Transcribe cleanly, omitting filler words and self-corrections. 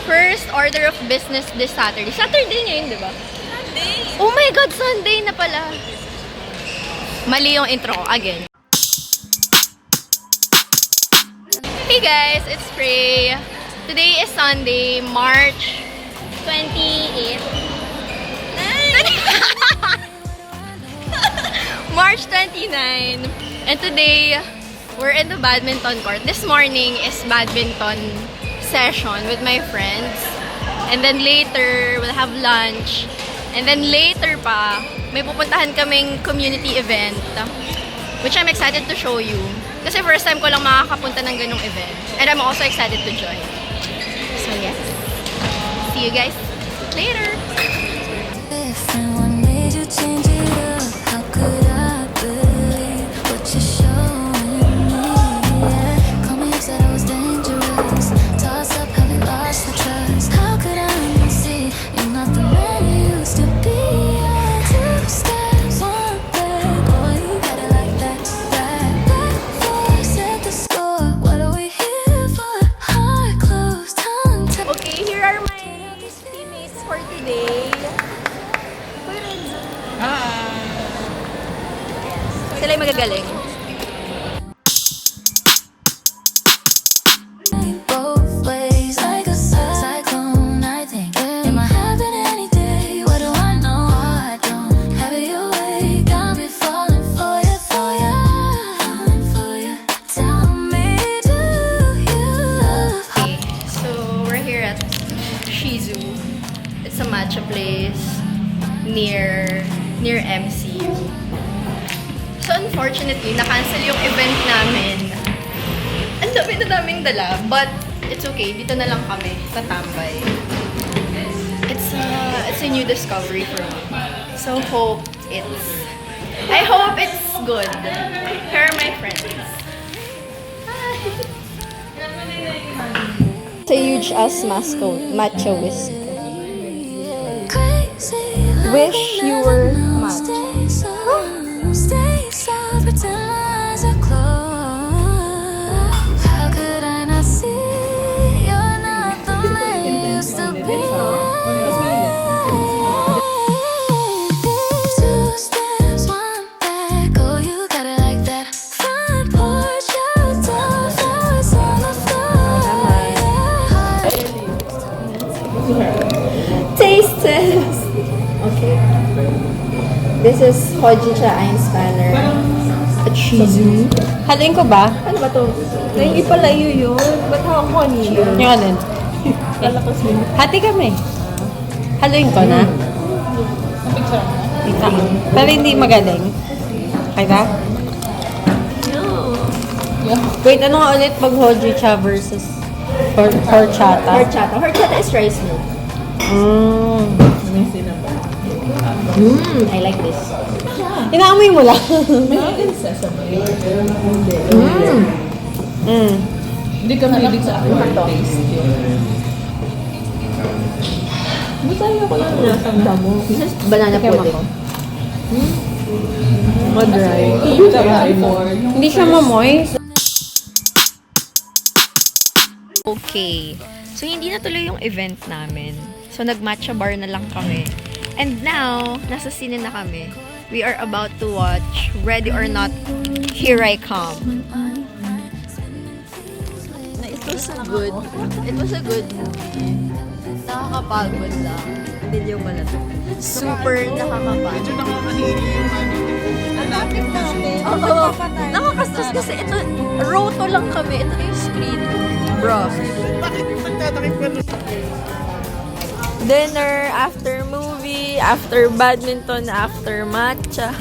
first order of business this Saturday. Saturday ngayon, di ba? Sunday! Oh my God, Sunday na pala. Mali yung intro ko. Again. Hey guys, it's Prey. Today is Sunday, March 28th. March 29. And today, we're in the badminton court. This morning is badminton session with my friends. And then later, we'll have lunch. And then later pa, may pupuntahan kaming community event, which I'm excited to show you. Kasi first time ko lang makakapunta ng ganong event. And I'm also excited to join. So yes. See you guys later! Sila yung magagaling. So we're here at Shizu. It's a matcha place near MCU. So unfortunately, na-cancel yung event namin. Ang dami na daming dala, but it's okay. Dito na lang kami sa Tambay. It's a new discovery for me. So I hope it's good. Here are my friends. Hi! It's a huge ass matcha whisk. Wish you were matcha. Taste test! Okay. This is Hojicha Einspanner at Shizu. Haluin ko ba? Ano ba to? Hindi pala yun. Ba't hawak ko niyo? Yung alin? Hati kami. Haluin ko na. Ika. Pero hindi magaling. Kaya? Wait, ano nga ulit pag Hojicha versus horchata? Horchata is rice milk. I like this. Inaamoy mo lang. Hindi ka mahilig sa aftertaste. Masaya ko lang nasang damo. This is banana pudding. Madry. Hindi siya mamoy. Okay. So, hindi na tuloy yung event namin. So, nag-matcha bar na lang kami. And now, nasa sine na kami. We are about to watch Ready or Not, Here I Come. It was good. It was a good movie. Nakakapagod lang. Hindi yung pala to. Super nakakapagod. Medyo nakakahilig yung ang lapit natin. Oo. Nakaka-stress kasi ito, roto lang kami. Ito na yung screen. Bro. Bakit nagtatakip ka nun? Dinner, after movie, after badminton, after matcha.